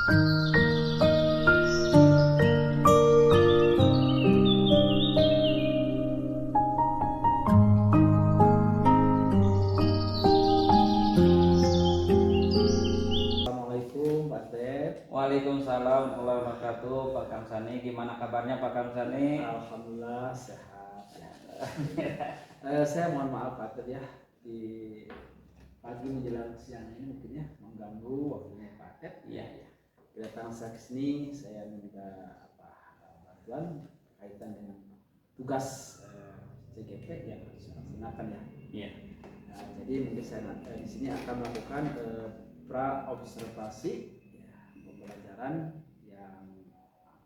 Assalamualaikum Pak Tep. Waalaikumsalam warahmatullahi wabarakatuh. Pak Kang Sani, gimana kabarnya Pak Kang Sani? Alhamdulillah sehat. Saya mohon maaf Pak Tep ya, di pagi menjelang siang ini mungkin ya mengganggu waktunya Pak Tep. Iya. Kedatangan saya ke sini, saya minta bantuan kaitan dengan tugas CGP yang harus dilaksanakan ya. Iya. Nah, jadi mungkin saya di sini akan melakukan pra observasi pembelajaran yang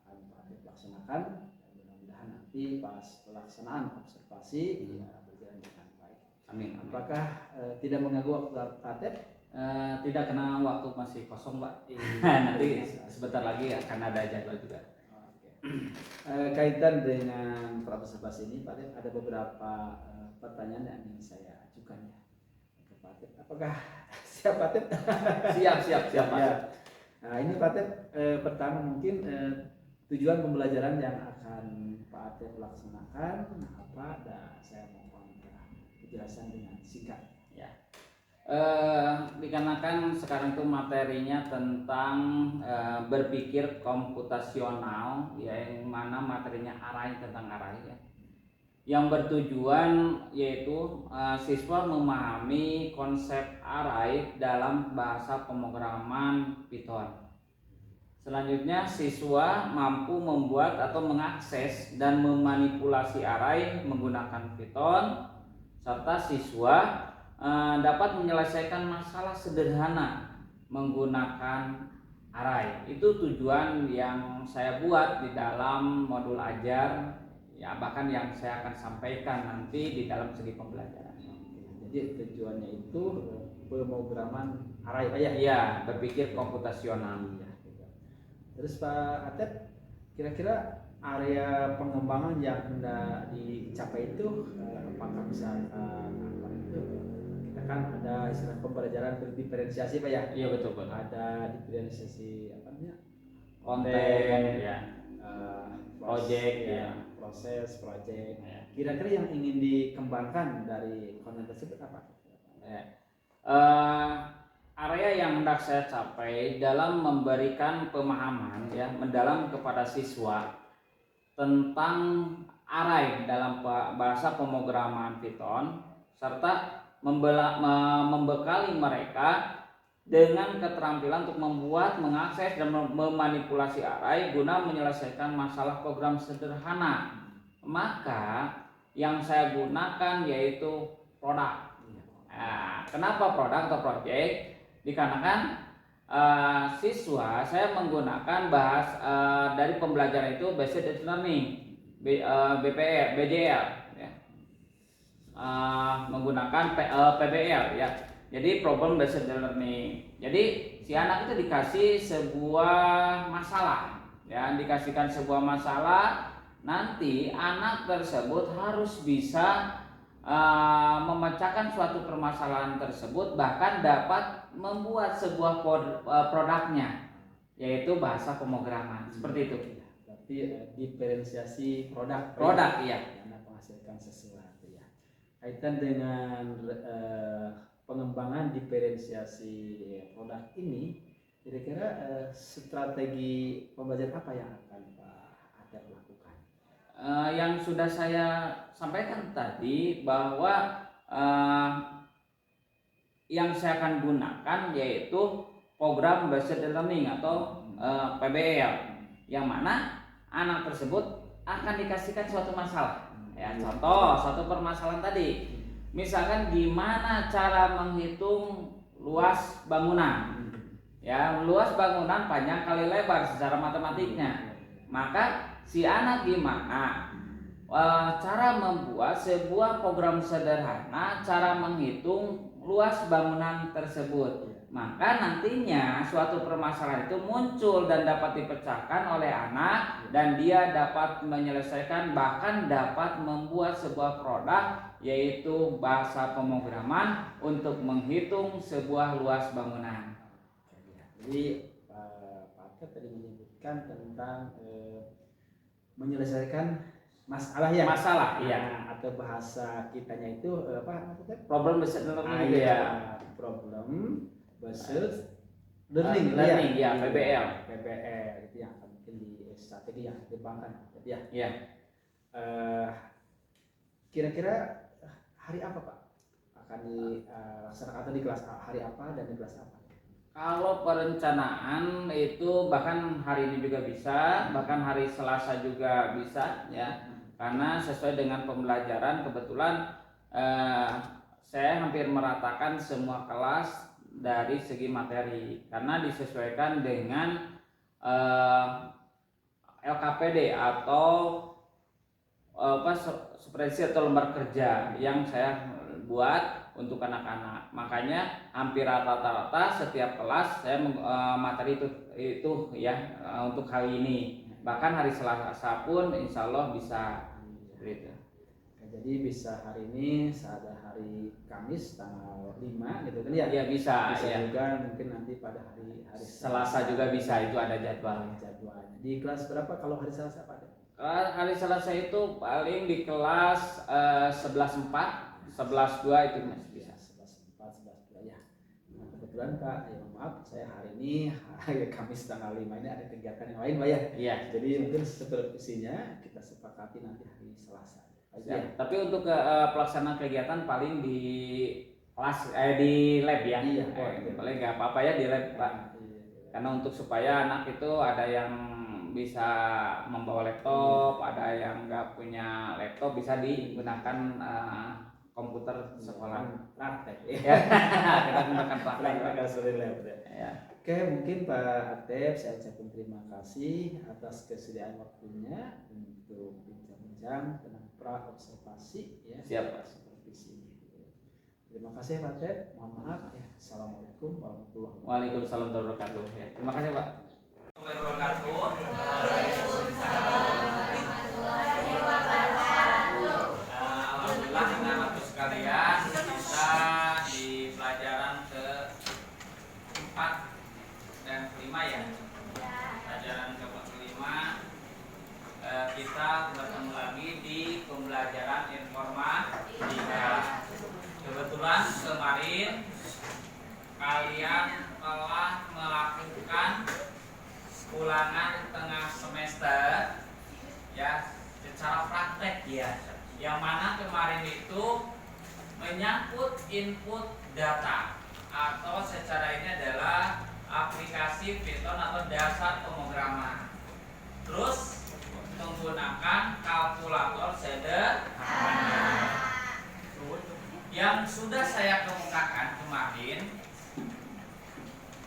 akan Pak Atep laksanakan. Mudah-mudahan nanti pas pelaksanaan observasi berjalan dengan baik. Amin. Apakah tidak mengganggu waktu Pak Atep? Tidak, karena waktu masih kosong Pak. Nanti sebentar lagi akan ada jadwal juga. Oke. Kaitan dengan pra observasi ini Pak Atep, ada beberapa pertanyaan yang ingin saya ajukan ya ke Pak Atep. Apakah siap Pak Atep? Siap Pak. Ya. Nah ini Pak Atep, pertama mungkin tujuan pembelajaran yang akan Pak Atep laksanakan apa? Dan saya mohon penjelasan dengan singkat. Ya. Dikarenakan sekarang itu materinya tentang berpikir komputasional, yang mana materinya array tentang array ya. Yang bertujuan yaitu siswa memahami konsep array dalam bahasa pemrograman Python. Selanjutnya siswa mampu membuat atau mengakses dan memanipulasi array menggunakan Python, serta siswa dapat menyelesaikan masalah sederhana menggunakan array. Itu tujuan yang saya buat di dalam modul ajar, ya bahkan yang saya akan sampaikan nanti di dalam segi pembelajaran. Jadi tujuannya itu pemrograman array Pak ya? Iya, berpikir komputasional. Iya. Terus Pak Atep, kira-kira area pengembangan yang hendak dicapai itu apakah misalkan apa itu? Kita kan ada istilah pembelajaran berdiferensiasi Pak ya? Iya betul. Ada diferensiasi apa namanya? Konten, ya. Project, ya. Proses, project. Ya. Kira-kira yang ingin dikembangkan dari konten tersebut apa? Ya. Area yang hendak saya capai dalam memberikan pemahaman ya mendalam kepada siswa tentang array dalam bahasa pemrograman Python, serta membekali mereka dengan keterampilan untuk membuat, mengakses dan memanipulasi array guna menyelesaikan masalah program sederhana. Maka yang saya gunakan yaitu produk. Nah, kenapa produk atau project? Dikarenakan siswa saya menggunakan dari pembelajaran itu based learning, BJL ya. Menggunakan PBL ya. Jadi problem based learning. Jadi si anak itu dikasih sebuah masalah ya, dikasihkan sebuah masalah, nanti anak tersebut harus bisa memecahkan suatu permasalahan tersebut, bahkan dapat membuat sebuah produknya, yaitu bahasa pemrograman. Seperti itu. Berarti diferensiasi produk. Iya. Karena menghasilkan sesuatu ya. Kaitan dengan pengembangan diferensiasi produk ini, kira-kira strategi pembelajaran apa yang akan Pak Atep lakukan? Yang sudah saya sampaikan tadi bahwa yang saya akan gunakan yaitu program based learning atau PBL, yang mana anak tersebut akan dikasihkan suatu masalah ya. Contoh suatu permasalahan tadi, misalkan gimana cara menghitung luas bangunan ya, luas bangunan panjang kali lebar secara matematiknya. Maka si anak gimana cara membuat sebuah program sederhana cara menghitung luas bangunan tersebut. Maka nantinya suatu permasalahan itu muncul dan dapat dipecahkan oleh anak, dan dia dapat menyelesaikan, bahkan dapat membuat sebuah produk yaitu bahasa pemrograman untuk menghitung sebuah luas bangunan. Jadi Pak Atep tadi menyebutkan tentang menyelesaikan masalah ya. Masalah, iya. Nah, atau bahasa kitanya itu apa Atep? Problem based learning gitu ya. Problem based learning, ya, PBL. PBL itu yang akan mungkin di strategi yang dikembangkan ya. Iya. Kira-kira hari apa Pak akan dilaksanakan atau di kelas hari apa dan di kelas apa? Kalau perencanaan itu bahkan hari ini juga bisa, bahkan hari Selasa juga bisa ya. Karena sesuai dengan pembelajaran kebetulan saya hampir meratakan semua kelas dari segi materi karena disesuaikan dengan LKPD atau spreadsheet atau lembar kerja yang saya buat untuk anak-anak. Makanya hampir rata-rata setiap kelas saya materi itu ya untuk hari ini. Bahkan hari Selasa pun insya Allah bisa seperti itu. Jadi bisa hari ini, ada hari Kamis tanggal 5 gitu kan ya? Ya bisa ya. Juga mungkin nanti pada hari Selasa juga bisa, itu ada jadwalnya. Di kelas berapa kalau hari Selasa Pak? Hari Selasa itu paling di kelas 11.4, 11.2 itu masih bisa. 11.4, 11.2 ya. Nah, kebetulan Pak, ya maaf saya hari ini hari Kamis tanggal 5 ini ada kegiatan yang lain Pak ya. Iya. Jadi mungkin supervisinya kita sepakati nanti hari Selasa. Ya. Tapi untuk pelaksanaan kegiatan paling di kelas di lab ya. Iya. Paling nggak apa-apa ya di lab Pak. Iya. Karena untuk supaya anak itu ada yang bisa membawa laptop, ada yang nggak punya laptop bisa digunakan komputer sekolah. Praktek. Ya. Kita gunakan praktek. Ya. Oke, mungkin Pak Atep saya ucapkan terima kasih atas kesediaan waktunya untuk bincang-bincang tentang pra-observasi ya. Siap Pak. Supervisi. Terima kasih Pak Atep. Mohon maaf ya. Assalamualaikum warahmatullahi wabarakatuh. Waalaikumsalam warahmatullahi wabarakatuh. Ya. Terima kasih Pak. Alhamdulillah anak-anakku sekalian, kita di pelajaran ke-4 dan ke-5 ya. Pelajaran ke-5 kita bertemu lagi di pembelajaran informatika. Kebetulan kemarin kalian telah melakukan ulangan tengah semester ya secara praktek ya, yang mana kemarin itu menyangkut input data atau secara ini adalah aplikasi Python atau dasar pemrograman, terus menggunakan kalkulator sederhana yang sudah saya kemukakan kemarin.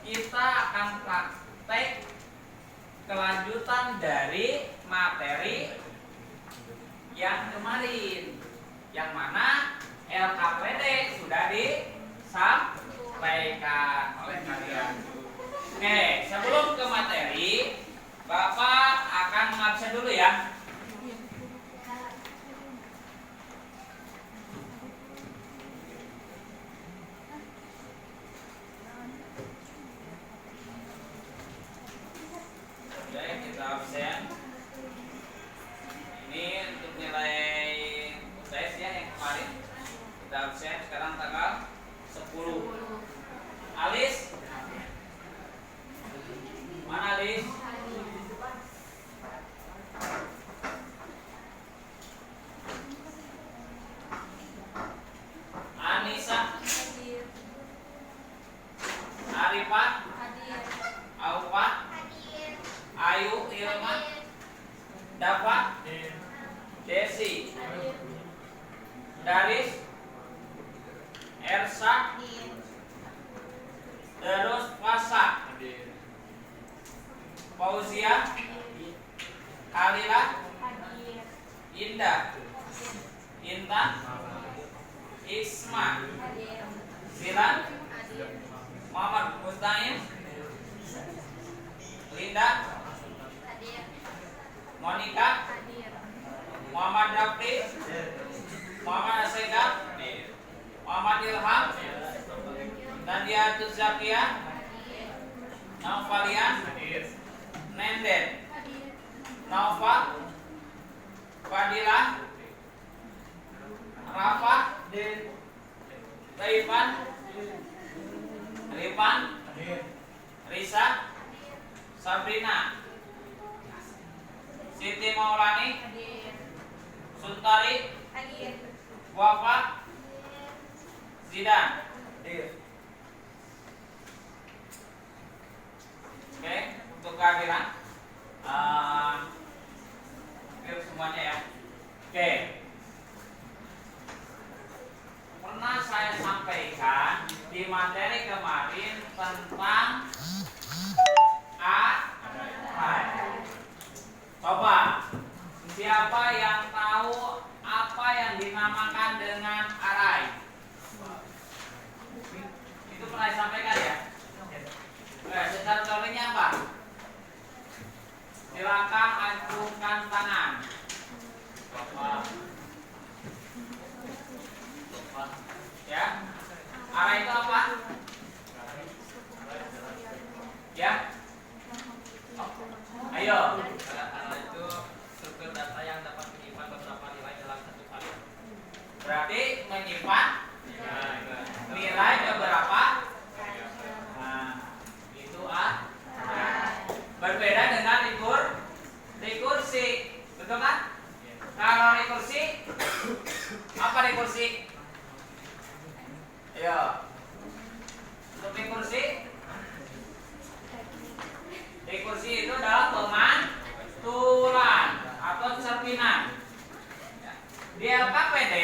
Kita akan praktek kelanjutan dari materi yang kemarin, yang mana LKPD sudah disampaikan oleh kalian. Oke, sebelum ke materi, Bapak akan mengabsen dulu ya. Absen. Ini untuk nilai UTS ya yang kemarin kita absen, sekarang tanggal 10. Alis, mana Alis? Anissa, Arifah, Aufa, Ayu, Ilma, Dafa, Desi, Daris, Ersa, terus Fasa, Fauzia, Halila, Indah, Intan, Isma, Zilan, Muhammad Mustahim, Linda, Monica, Muhammad Rafli, Muhammad Asegaf, Muhammad Ilham, Nadia Tuzakia, Naufalian, Nenden, Nova, Fadilah, Rafa, Taifan, Rifan, Risa, Sabrina, Siti Maulani, Suntari, Wafa, Zidan. Oke, untuk kehadiran semuanya ya. Oke. Pernah saya sampaikan di materi kemarin tentang arai. Coba siapa yang tahu apa yang dinamakan dengan arai? Itu pernah disampaikan ya? Secara teorinya apa? Silakan acungkan tangan. Ya, arai itu apa? Ya, ayo. Arai itu struktur data yang dapat menyimpan beberapa nilai dalam satu file. Berarti menyimpan nilai beberapa. Nah, itu berbeda dengan rekursi, betul kan? Kalau rekursi, apa rekursi? Ayo, untuk rekursi itu adalah pemantauan atau cerminan. Di LKPD,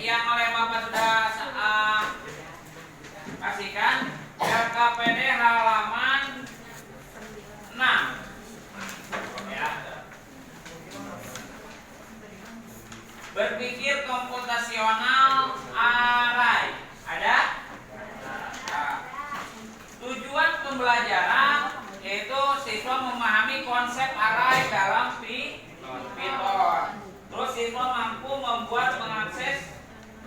yang oleh Bapak sudah kasihkan, LKPD halaman 6. Ya. Berpikir komputasional arai. Ada? Tujuan pembelajaran yaitu siswa memahami konsep arai dalam Python. Terus siswa mampu membuat, mengakses,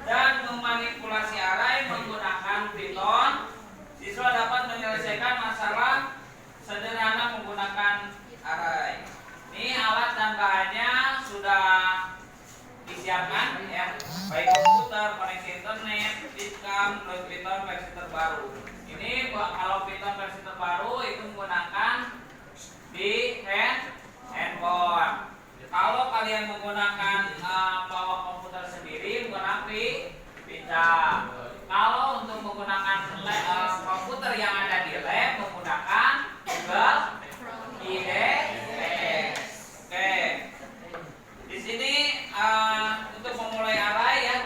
dan memanipulasi arai menggunakan Python. Siswa dapat menyelesaikan masalah sederhana menggunakan arai. Ini alat dan bahannya sudah disiapkan ya, baik komputer, koneksi internet, Python, Python versi terbaru. Ini kalau Python versi terbaru itu menggunakan di handphone. Kalau kalian menggunakan bawa komputer sendiri menggunakan Python. Kalau untuk menggunakan komputer yang ada di lab menggunakan Google IDE. Oke. Di sini untuk memulai arai ya.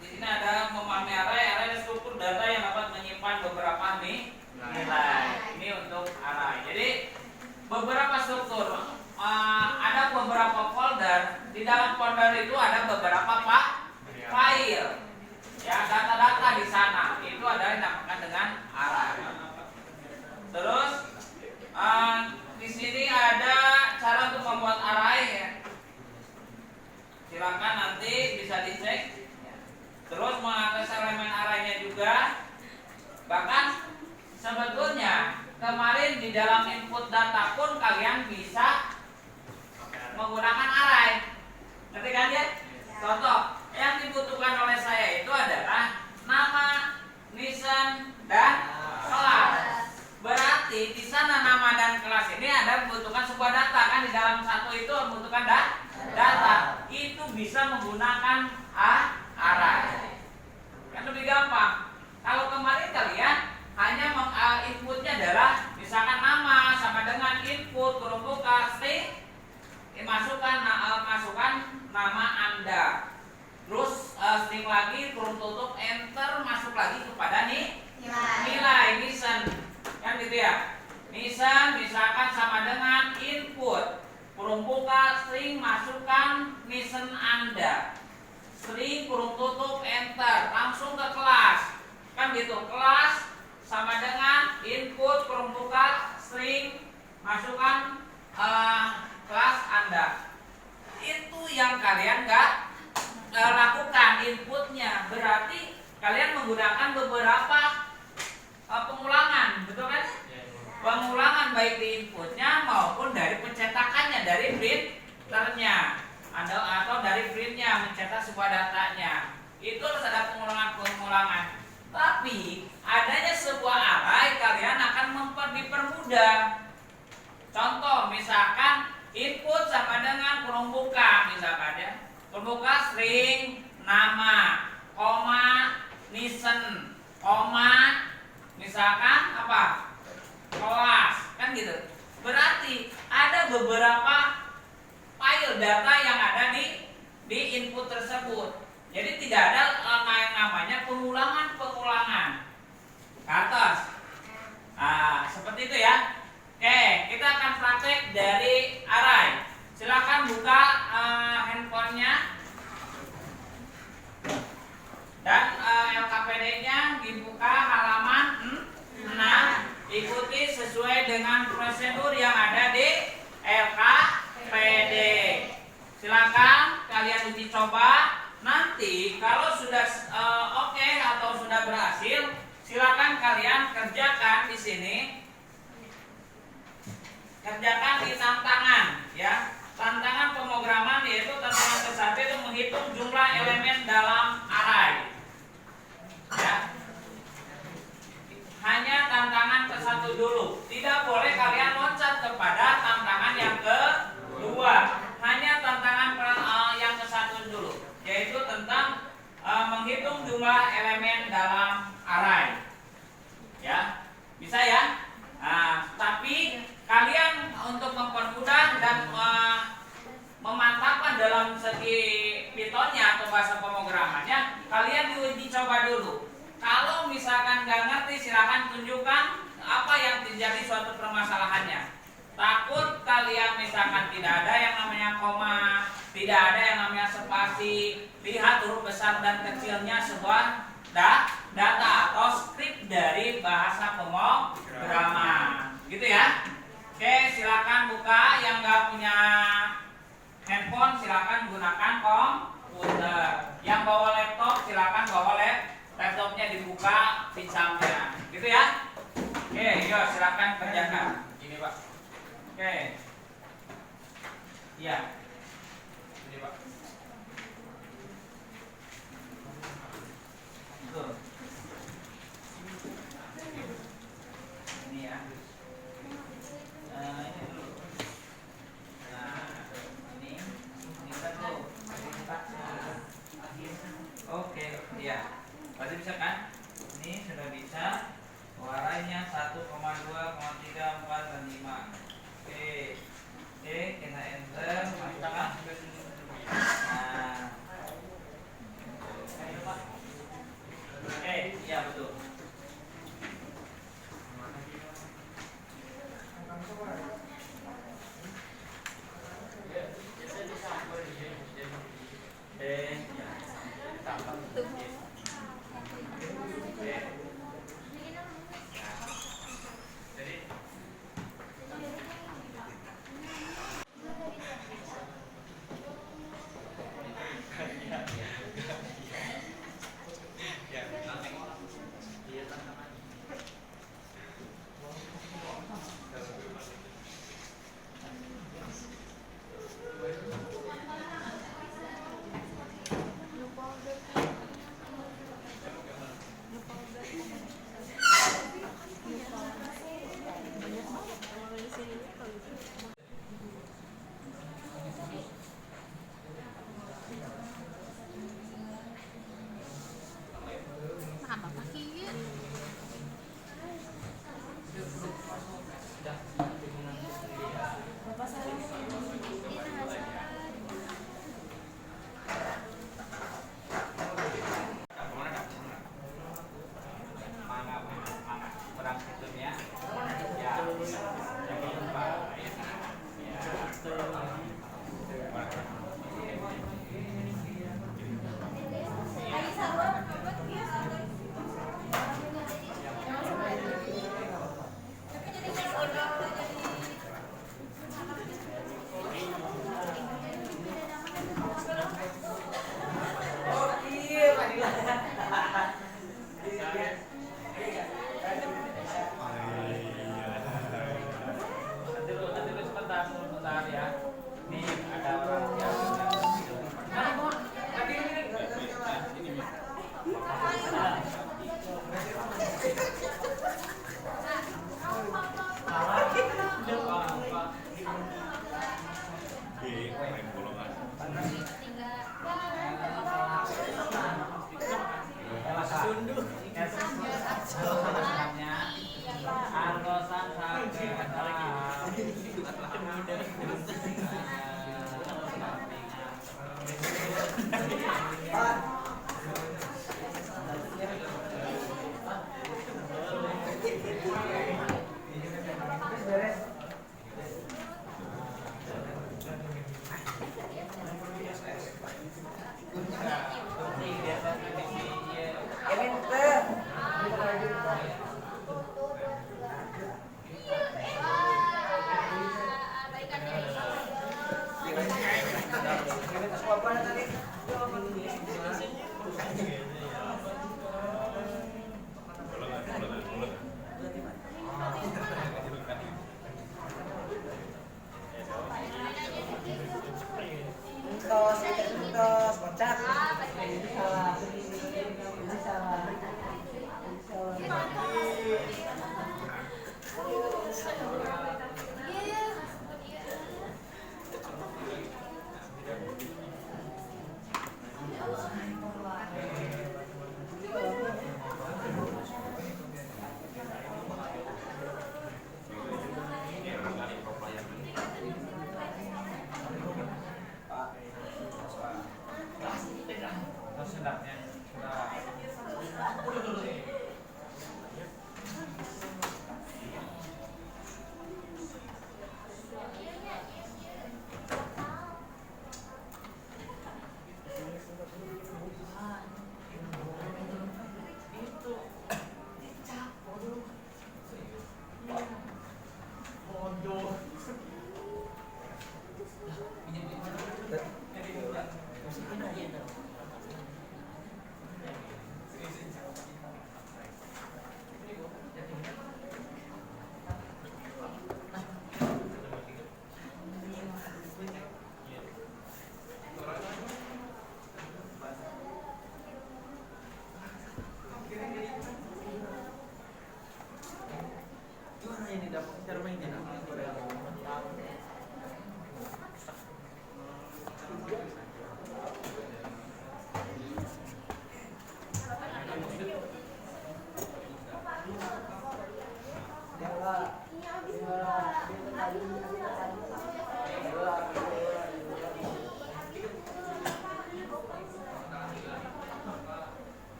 Di sini ada memahami arai. Arai adalah struktur data yang dapat menyimpan beberapa nilai. Ini untuk arai. Jadi beberapa struktur, ada beberapa folder. Di dalam folder itu ada beberapa file. Ya, data-data di sana itu ada yang dinamakan dengan arai. Terus di sini ada cara untuk membuat arai ya. Silakan nanti bisa dicek. Terus mengakses elemen arainya juga. Bahkan sebetulnya kemarin di dalam input data pun kalian bisa menggunakan arai. Ngerti kan ya? Contoh yang dibutuhkan oleh saya itu adalah nama, nisan, dan kelas. Berarti di sana nama dan kelas ini ada membutuhkan sebuah data kan, di dalam satu itu membutuhkan data. Itu bisa menggunakan arai. Kan lebih gampang. Kalau kemarin kalian hanya inputnya adalah misalkan nama sama dengan input kurung buka string, masukkan nama Anda. Terus string lagi kurung tutup enter, masuk lagi kepada nilai nisan. Kan gitu ya. Nisan misalkan sama dengan input kurung buka string, masukkan nisan Anda. String kurung tutup enter, langsung ke kelas. Kan gitu. Kelas sama dengan input kurung buka string, masukkan kelas Anda. Itu yang kalian nggak lakukan inputnya. Berarti kalian menggunakan beberapa pengulangan, betul kan? Pengulangan baik baik di inputnya maupun dari pencetakannya, dari printernya atau dari printnya mencetak sebuah datanya. Itu harus ada pengulangan. Tapi adanya sebuah array kalian akan dipermudah. Contoh misalkan input sama dengan kurung buka misalkan ya. Kurung buka string nama, koma listen, koma misalkan apa? Kelas, kan gitu. Berarti ada beberapa file data yang ada di input tersebut. Jadi tidak ada yang namanya pengulangan. Ke atas. Nah, seperti itu ya. Oke, kita akan praktek dari array. Silakan buka handphonenya dan LKPD-nya dibuka halaman 6. Ikuti sesuai dengan prosedur yang ada di LKPD. Silakan kalian uji coba. Nanti kalau sudah oke atau sudah berhasil, silakan kalian kerjakan di sini. Kerjakan di tantangan ya. Tantangan pemrograman yaitu tantangan ke-1 itu menghitung jumlah elemen dalam array. Ya. Hanya tantangan ke-1 dulu. Tidak boleh kalian loncat kepada tantangan yang kedua. Hanya tantangan yang ke-1 dulu, yaitu tentang menghitung jumlah elemen dalam array. Ya, bisa ya. Nah, tapi kalian untuk mempermudah dan memantapkan dalam segi Pythonnya atau bahasa pemrogramannya, kalian diuji coba dulu. Kalau misalkan nggak ngerti, silahkan tunjukkan apa yang terjadi suatu permasalahannya. Takut kalian misalkan tidak ada yang namanya koma, tidak ada yang namanya spasi, lihat huruf besar dan kecilnya sebuah data atau skrip dari bahasa pemrograman, gitu ya. Oke, silakan buka. Yang nggak punya handphone silakan gunakan komputer. Yang bawa laptop silakan bawa laptopnya dibuka pincangnya, gitu ya. Oke, yuk silakan kerjakan. Ini Pak. Oke. Iya. Ini Pak. Tuh. Ini ya. Ini dulu. Nah, ini kan tuh. Oke, iya. Berarti bisa kan? Ini sudah bisa. Warnanya 1,2, 3, 4, dan 5. Oke, kena enter, masukkan. Nah,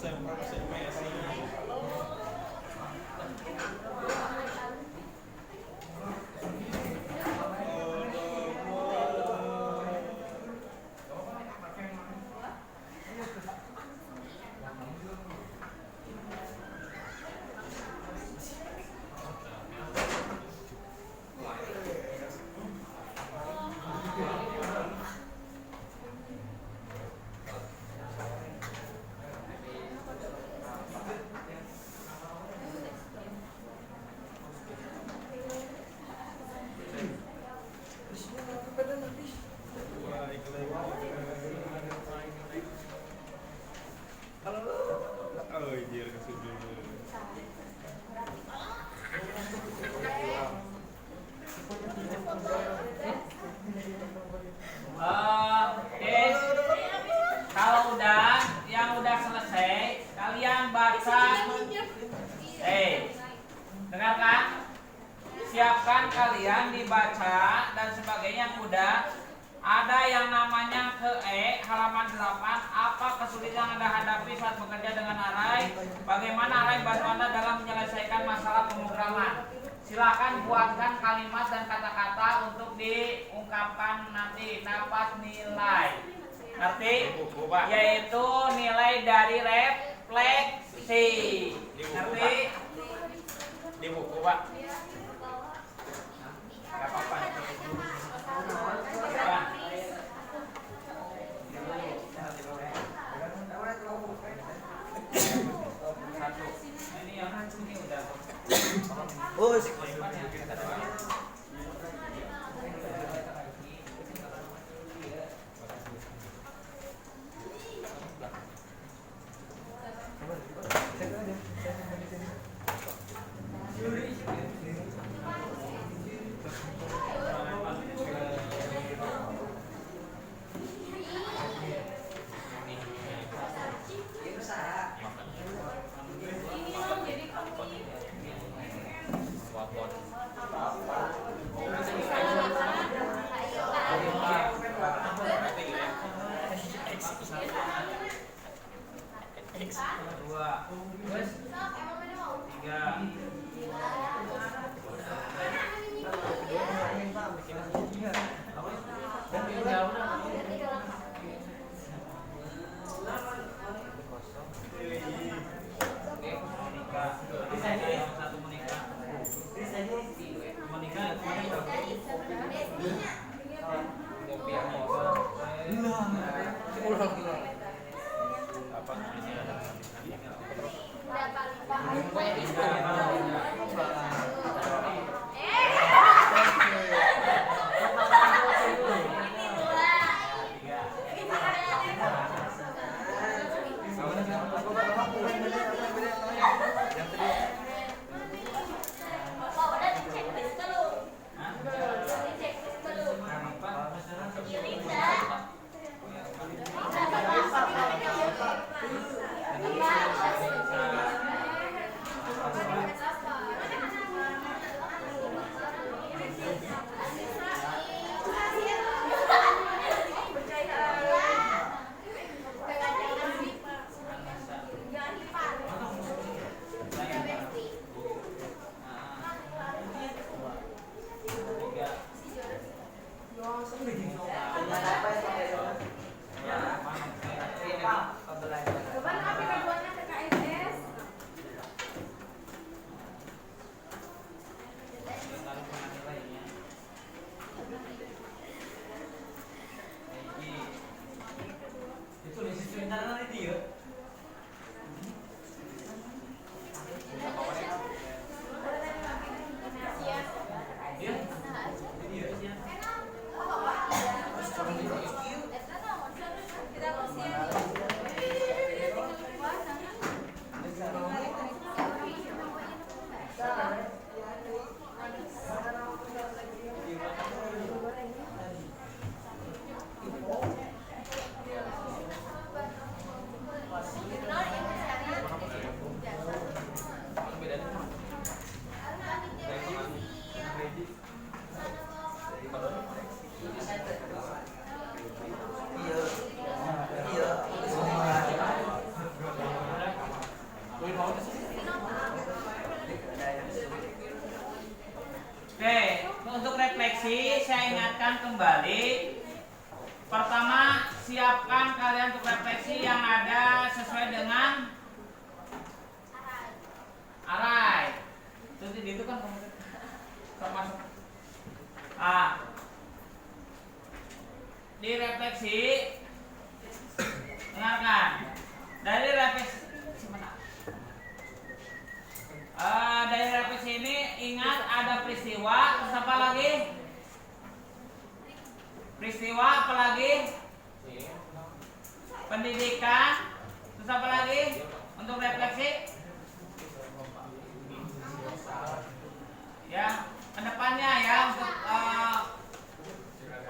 Oke, kalau yang udah selesai, kalian baca. Dengarkan. Siapkan kalian dibaca dan sebagainya yang udah. Ada yang namanya ke halaman 8. Apa kesulitan yang Anda hadapi saat bekerja dengan array? Bagaimana array bantu Anda dalam menyelesaikan masalah pemrograman? Silakan buatkan kalimat dan kata-kata untuk diungkapkan nanti dapat nilai. Ngerti? Yaitu nilai dari refleksi. Ngerti? Di buku, Pak. Gak apa-apa. Satu. Ini yang ini udah. Oh, Dua, tiga, satu menikah. kalian untuk refleksi yang ada sesuai dengan arai. Itu kan termasuk. Di refleksi, dengarkan. Dari refleksi dari refleksi ini ingat ada peristiwa, terus apa lagi? Peristiwa apa lagi? Pendidikan, terus apa lagi? Untuk refleksi? Ya, kedepannya ya untuk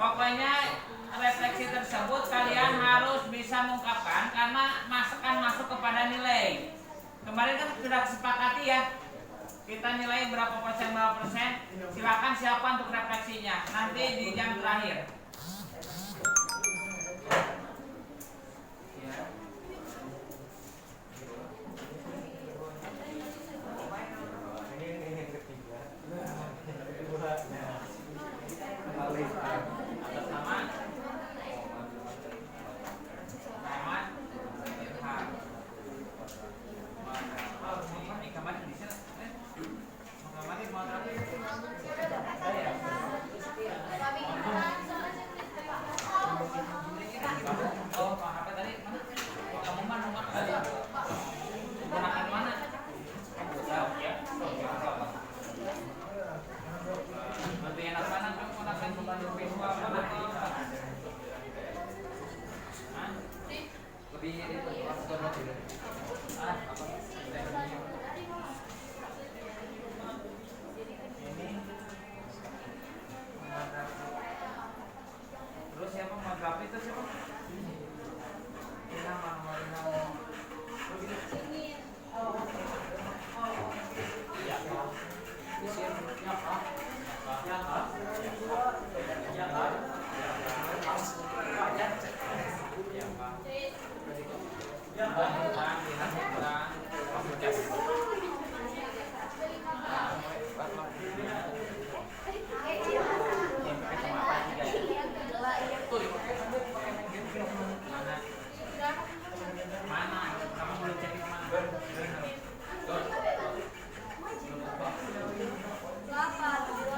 pokoknya refleksi tersebut kalian harus bisa mengungkapkan karena akan masuk kepada nilai. Kemarin kan sudah sepakati ya, kita nilai berapa persen. Silakan siapa untuk refleksinya nanti di jam terakhir. Atas nama Muhammad Irham. Ini kemarin di sana. Muhammad Irham. Oh, apa tadi? Kamu mana? Gunakan mana? Jauh ya. Lebih enak mana menggunakan pembantu visual mana? Lebih terus siapa fotografi itu siapa?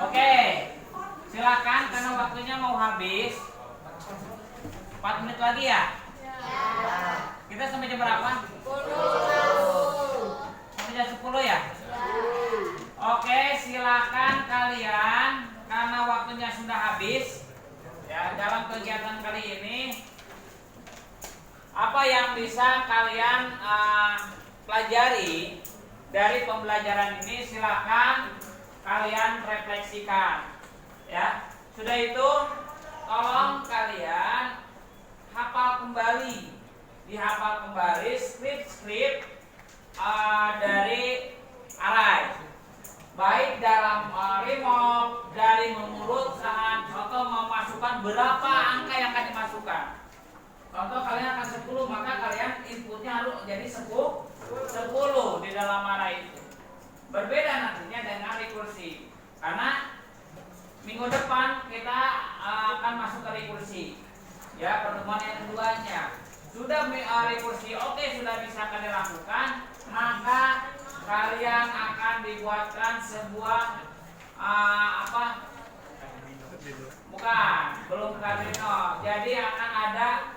Oke, silakan karena waktunya mau habis. 4 menit lagi ya? Kita sampai jam berapa? 10. Sampai jam 10 ya? Oke, silakan kalian karena waktunya sudah habis. Ya, dalam kegiatan kali ini apa yang bisa kalian pelajari dari pembelajaran ini silakan kalian refleksikan. Ya, sudah itu tolong kalian hafal kembali, dihafal kembali skrip-skrip dari arai, baik dalam remote, dari mengurutkan atau memasukkan berapa angka yang akan dimasukkan. Contoh kalian akan 10, maka kalian inputnya harus jadi 10 di dalam arai itu. Berbeda nantinya dengan rekursi, karena minggu depan kita akan masuk ke rekursi. Ya, pertemuan yang keduanya sudah rekursi oke, sudah bisa kalian lakukan, maka kalian akan dibuatkan sebuah bukan, belum Kardino. Jadi akan ada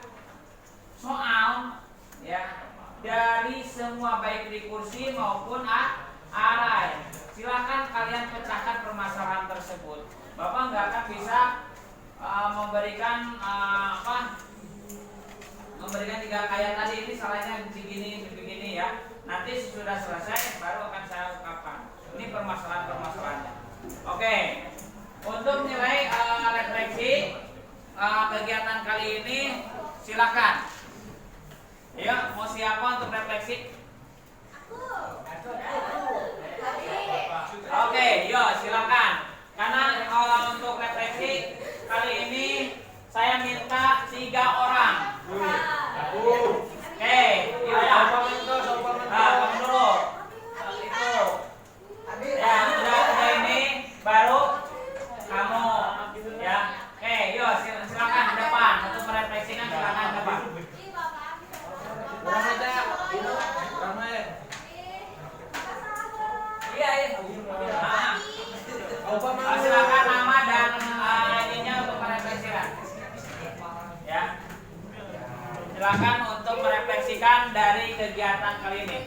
soal ya dari semua baik rekursi maupun arai. Silakan kalian pecahkan permasalahan tersebut. Bapak nggak akan bisa memberikan memberikan 3 kayak tadi, ini salahnya begini ya. Nanti sudah selesai baru akan saya ungkapkan. Ini permasalahan-permasalahannya. Oke. Untuk nilai refleksi kegiatan kali ini silakan. Ya, mau siapa untuk refleksi? Oke, yuk silakan. Karena untuk refleksi kali ini saya minta 3 orang. Oke, yuk ya. Kamu dulu. Itu. Ya, udah ini baru kamu. Ya. Oke, yuk silakan ke depan untuk merefleksikan, silakan ke depan. untuk merefleksikan dari kegiatan kali ini.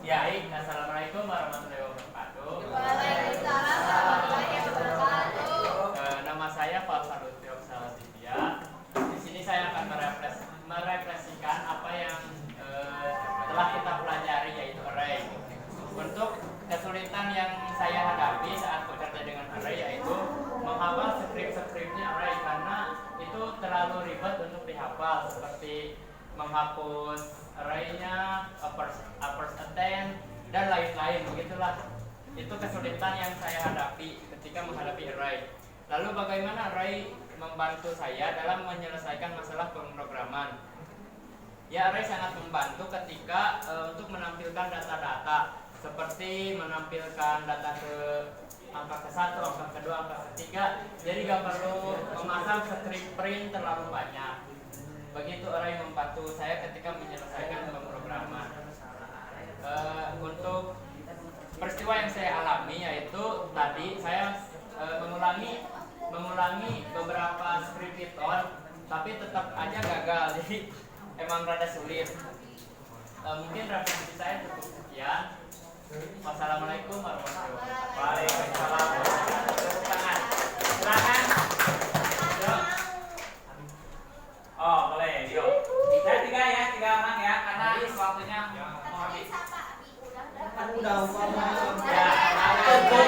Ya, assalamualaikum warahmatullahi wabarakatuh. Waalaikumsalam warahmatullahi wabarakatuh. Nama saya Pak Farutio Saladivia. Di sini saya akan merefleksikan apa yang telah kita pelajari, yaitu array. Untuk kesulitan yang saya hadapi saat bekerja dengan array yaitu menghafal skrip-skripnya array, karena itu terlalu ribet untuk dihafal, seperti menghapus array-nya, uppers attend, dan lain-lain. Begitulah, itu kesulitan yang saya hadapi ketika menghadapi array. Lalu bagaimana array membantu saya dalam menyelesaikan masalah pemrograman? Ya, array sangat membantu ketika untuk menampilkan data-data, seperti menampilkan data ke angka ke-1, angka ke-2, angka ke-3. Jadi gak perlu memasang script print terlalu banyak. Begitu array membantu saya ketika menyelesaikan pemrograman. Untuk peristiwa yang saya alami yaitu tadi saya mengulangi beberapa script Python, tapi tetap aja gagal. Jadi emang rada sulit. Mungkin referensi saya cukup sekian. Wassalamualaikum warahmatullahi wabarakatuh. Waalaikumsalam. Tepuk tangan. Silakan. Yuk. Oh, boleh. Yuk. Saya tiga orang ya, karena waktunya mau habis. Kan udah Ya, ada contoh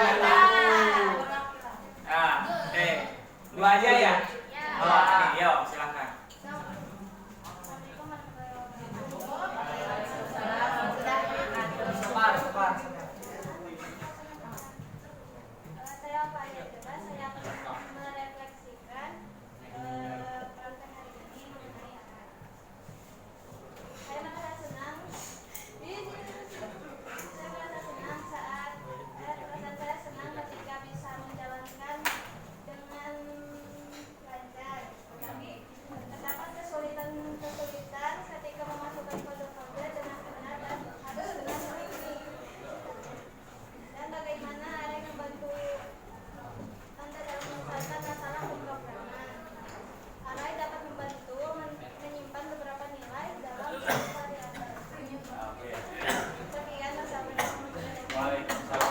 kata. Dua aja ya. Oh, oke, yuk silakan. Saya Pak Yudha, saya akan merefleksikan praktek hari ini mengenai arah. Saya merasa senang. Saya merasa senang saat perasaan saya senang ketika bisa menjalankan dengan lancar. Tetapi terdapat kesulitan ketika memasukkan kode-kode dengan benar dan harus benar seperti ini. Dan bagaimana ada yang membantu Anda dalam menyelesaikan masalah pemrograman. Array dapat membantu menyimpan beberapa nilai dalam suatu variabel. Sekian, wassalamualaikum warahmatullahi wabarakatuh.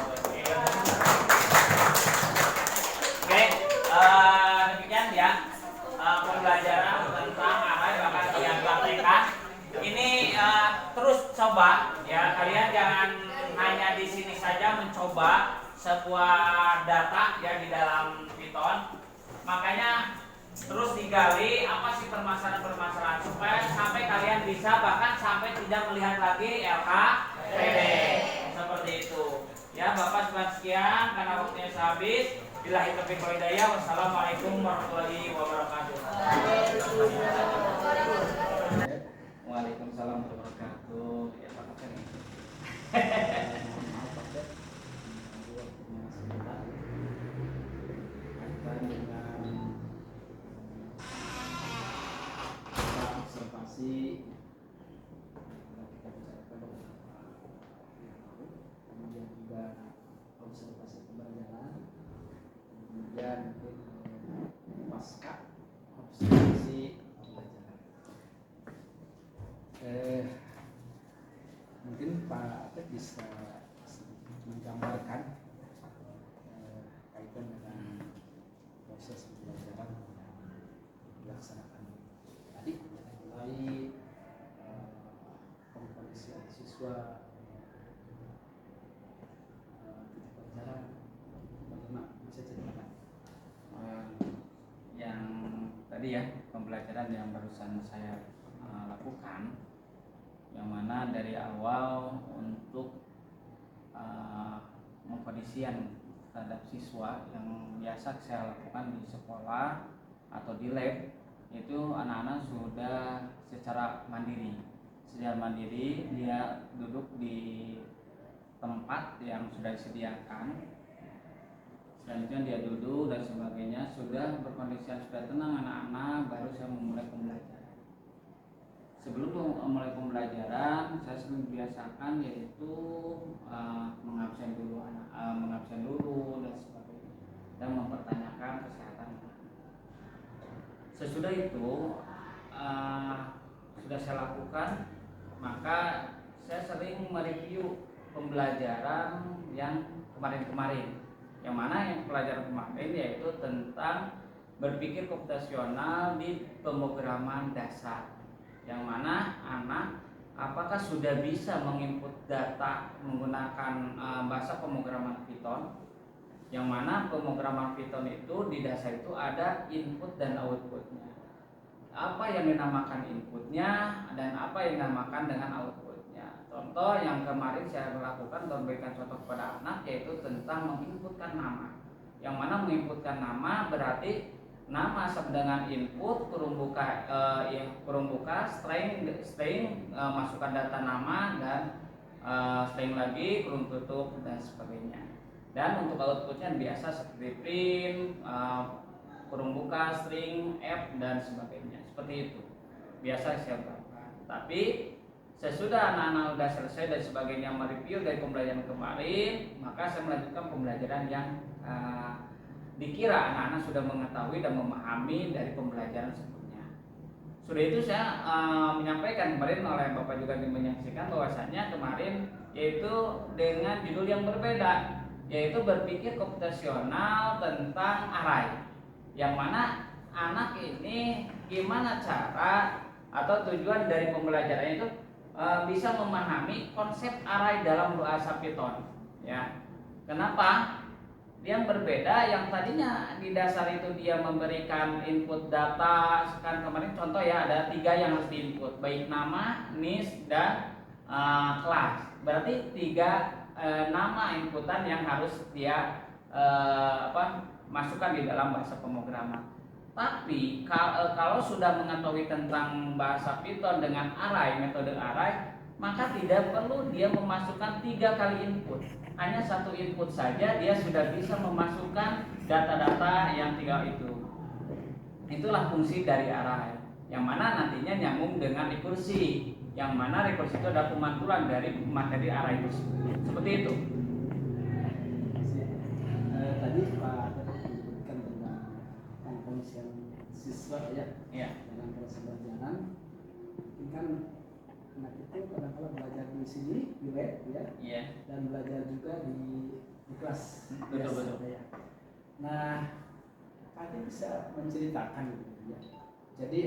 Oke, demikian ya pembelajaran tentang array bakal kalian praktekkan. Ini terus coba ya, kalian jangan hanya di sini saja mencoba sebuah data ya di dalam Python. Makanya terus digali apa sih permasalahan-permasalahan supaya sampai kalian bisa bahkan sampai tidak melihat lagi LKPD seperti itu. Ya, Bapak sekian karena waktunya sudah habis. Billahi taufiq wal hidayah. Wassalamualaikum warahmatullahi wabarakatuh. Waalaikumsalam warahmatullahi wabarakatuh. Ya, Pak Kapten. Maaf Pak Kapten. Waktunya sebentar. Kaitan dengan observasi kita bicarakan beberapa kemudian juga observasi pembelajaran, kemudian pasca observasi pembelajaran. Mungkin Pak Apet bisa menggambarkan kaitan dengan proses pembelajaran yang dilaksanakan tadi, mulai pengkondisian siswa, titik pelajaran, bagaimana bisa ceritakan? Yang tadi ya pembelajaran yang barusan saya lakukan, yang mana dari awal untuk mengkondisian terhadap siswa yang biasa saya lakukan di sekolah atau di lab, itu anak-anak sudah secara mandiri dia duduk di tempat yang sudah disediakan. Selanjutnya dia duduk dan sebagainya, sudah berkondisi sudah tenang anak-anak, baru saya memulai pembelajaran. Sebelum memulai pembelajaran, saya sering biasakan yaitu mengabsen dulu dan sebagainya, dan mempertanyakan kesehatan anak. Sesudah itu sudah saya lakukan, maka saya sering mereview pembelajaran yang kemarin-kemarin. Yang mana yang pelajaran kemarin yaitu tentang berpikir komputasional di pemrograman dasar. Yang mana anak apakah sudah bisa menginput data menggunakan bahasa pemrograman Python. Yang mana pemrograman Python itu di dasar itu ada input dan outputnya. Apa yang dinamakan inputnya dan apa yang dinamakan dengan outputnya. Contoh yang kemarin saya lakukan dan berikan contoh kepada anak yaitu tentang menginputkan nama. Yang mana menginputkan nama berarti nama sama dengan input kurung buka string masukkan data nama dan string lagi kurung tutup dan sebagainya. Dan untuk outputnya biasa seperti print, kurung buka, string, f dan sebagainya. Seperti itu. Biasa saya lakukan. Tapi sesudah anak-anak sudah selesai dan sebagainya mereview dari pembelajaran kemarin, maka saya melanjutkan pembelajaran yang dikira anak-anak sudah mengetahui dan memahami dari pembelajaran sebelumnya. Sudah itu saya menyampaikan kemarin oleh Bapak juga menyaksikan bahwasanya kemarin yaitu dengan judul yang berbeda, yaitu berpikir komputasional tentang array. Yang mana anak ini gimana cara atau tujuan dari pembelajarannya itu bisa memahami konsep array dalam bahasa Python. Ya, kenapa? Yang berbeda yang tadinya di dasar itu dia memberikan input data, kan kemarin contoh ya ada 3 yang harus diinput, baik nama, nis dan kelas. Berarti 3 nama inputan yang harus dia masukkan di dalam bahasa pemrograman. Tapi kalau sudah mengetahui tentang bahasa Python dengan array, metode array, maka tidak perlu dia memasukkan 3 kali input. Hanya 1 input saja dia sudah bisa memasukkan data-data yang 3 itu. Itulah fungsi dari array. Yang mana nantinya nyambung dengan rekursi. Yang mana rekursi itu adalah pemantulan dari materi array tersebut. Seperti itu. Tadi Pak menyebutkan tentang pengkondisian siswa ya, dengan proses pembelajaran. Mungkin kan anak itu kadang-kadang belajar di sini di web ya, dan belajar juga di kelas. Betul. Ya. Nah, Pak bisa menceritakan gitu ya. Jadi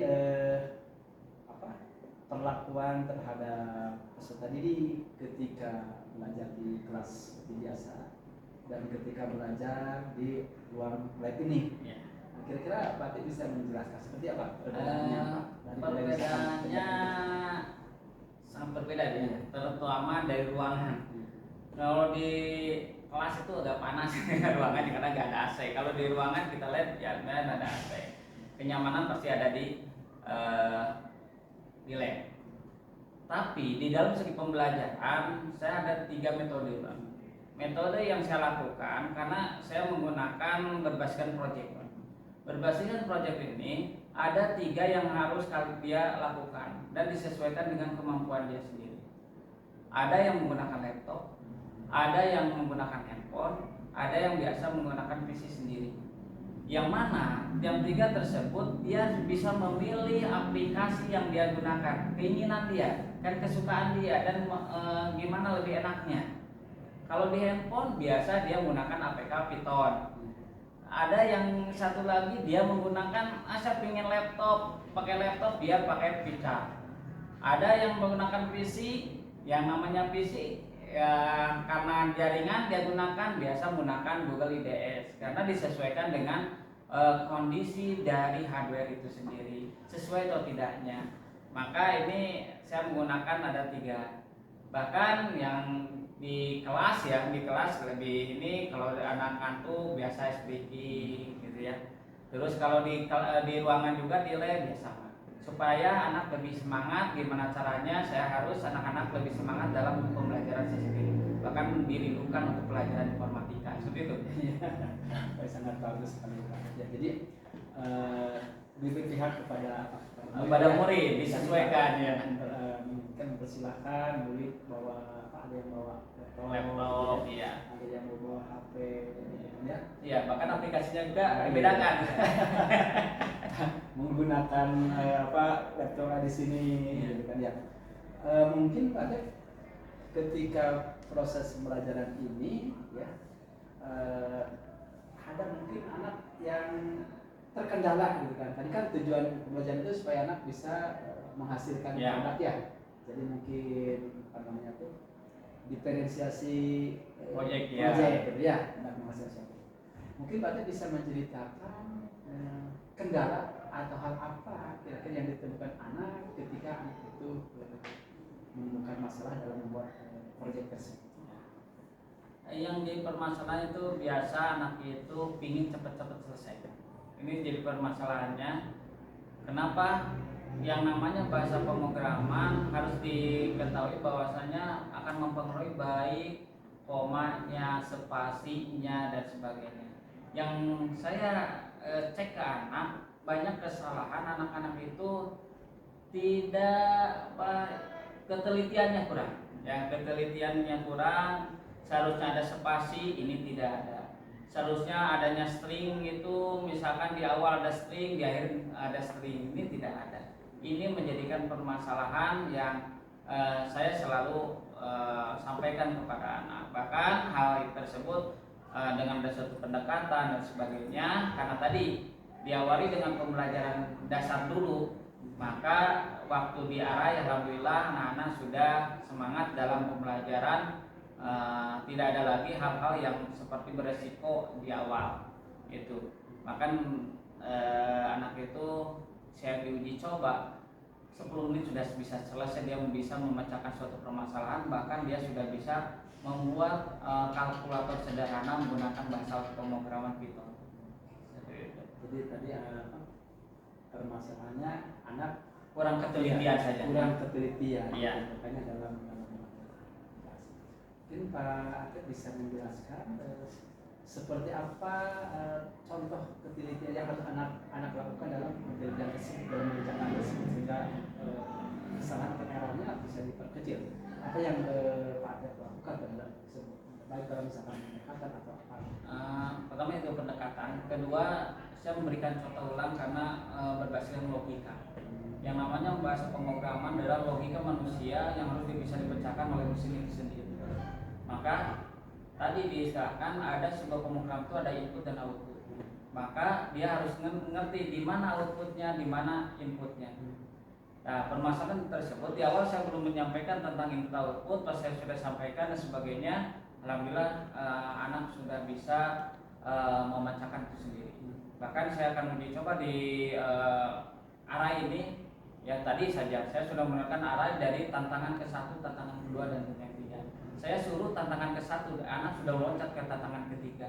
perlakuan terhadap peserta didik ketika belajar di kelas seperti biasa dan ketika belajar di ruang lab ini. Ya. Nah, kira-kira Pak bisa menjelaskan seperti apa perbedaannya? Perbedaannya sangat berbeda ya, terutama dari ruangan. Kalau di kelas itu agak panas ruangannya karena nggak ada AC. Kalau di ruangan kita lihat ya ada AC. Kenyamanan pasti ada di lab. Tapi di dalam segi pembelajaran saya ada 3 metode. Metode yang saya lakukan karena saya menggunakan berbasiskan project. Berbasiskan project ini ada 3 yang harus dia lakukan dan disesuaikan dengan kemampuan dia sendiri. Ada yang menggunakan laptop, ada yang menggunakan handphone, ada yang biasa menggunakan PC sendiri. Yang mana yang 3 tersebut dia bisa memilih aplikasi yang dia gunakan, keinginan dia, dan kesukaan dia dan gimana lebih enaknya. Kalau di handphone biasa dia menggunakan APK Python. Ada yang satu lagi dia menggunakan saya pengen laptop, pakai laptop dia pakai Visa. Ada yang menggunakan PC, yang namanya PC ya, karena jaringan dia gunakan biasa menggunakan Google IDS karena disesuaikan dengan kondisi dari hardware itu sendiri, sesuai atau tidaknya. Maka ini saya menggunakan ada 3. Bahkan yang di kelas lebih ini kalau anak ngantuk biasa speaking gitu ya. Terus kalau di ruangan juga di lab ya sama. Supaya anak lebih semangat, gimana caranya saya harus anak-anak lebih semangat dalam pembelajaran saya sendiri. Bahkan dirindukan untuk pelajaran informatika seperti itu. Sangat bagus sekali Pak. Ya, jadi berpihak kepada murid disesuaikan ya. Kan mempersilahkan murid bahwa ada yang bawa laptop, iya. ada yang mau bawa HP, ya. Iya, bahkan aplikasinya juga dibedakan. Menggunakan laptop di sini, gitu kan ya. Mungkin Pak Dek, ketika proses pembelajaran ini, ya, ada mungkin anak yang terkendala, gitu kan. Tadi kan tujuan pembelajaran itu supaya anak bisa menghasilkan produk, ya. Jadi mungkin apa namanya tuh diferensiasi Proyek, gitu ya, anak menghasilkan sesuatu. Mungkin Pak Dek bisa menceritakan kendala atau hal apa kira-kira yang ditemukan anak ketika anak itu menemukan masalah dalam membuat proyek tersebut. Yang jadi permasalahan itu biasa anak itu pingin cepet-cepet selesai. Ini jadi permasalahannya. Kenapa? Yang namanya bahasa pemrograman harus diketahui bahwasanya akan mempengaruhi baik komanya, spasinya dan sebagainya. Yang saya cek ke anak, banyak kesalahan anak-anak itu tidak ketelitiannya kurang. Ya, ketelitiannya kurang. Seharusnya ada spasi, ini tidak ada. Seharusnya adanya string itu, misalkan di awal ada string, di akhir ada string, ini tidak ada. Ini menjadikan permasalahan yang saya selalu sampaikan kepada anak. Bahkan hal tersebut dengan ada satu pendekatan dan sebagainya, karena tadi diawali dengan pembelajaran dasar dulu, maka waktu diarahi alhamdulillah anak-anak sudah semangat dalam pembelajaran. Tidak ada lagi hal-hal yang seperti beresiko di awal itu. Bahkan anak itu saya diuji coba 10 menit sudah bisa selesai, dia bisa memecahkan suatu permasalahan, bahkan dia sudah bisa membuat kalkulator sederhana menggunakan bahasa pemrograman Python. Jadi tadi permasalahannya anak kurang ketelitian saja. Kurang ketelitian. Iya. Makanya dalam mungkin Pak Atep bisa menjelaskan seperti apa contoh ketelitian yang harus anak lakukan dalam penelitian tersebut, dalam mengerjakan tersebut, sehingga kesalahan atau errornya bisa diperkecil. Apa yang Pak Atep lakukan dalam tersebut, baik dalam misalkan pendekatan atau apa? Pertama itu pendekatan, kedua saya memberikan contoh ulang karena berbasiskan logika. Yang namanya bahasa pemrograman adalah logika manusia yang harus bisa dipecahkan oleh mesin itu sendiri. Maka tadi diistilahkan ada sebuah pemrograman itu ada input dan output. Maka dia harus ngerti di mana outputnya, di mana inputnya. Nah, permasalahan tersebut di awal saya belum menyampaikan tentang input output, pas saya sudah sampaikan dan sebagainya, alhamdulillah anak sudah bisa memecahkan itu sendiri. Bahkan saya akan uji coba di arah ini. Ya tadi saja saya sudah menggunakan arah dari tantangan ke-1, tantangan kedua dan yang ketiga. Saya suruh tantangan ke-1, anak sudah loncat ke tantangan ketiga.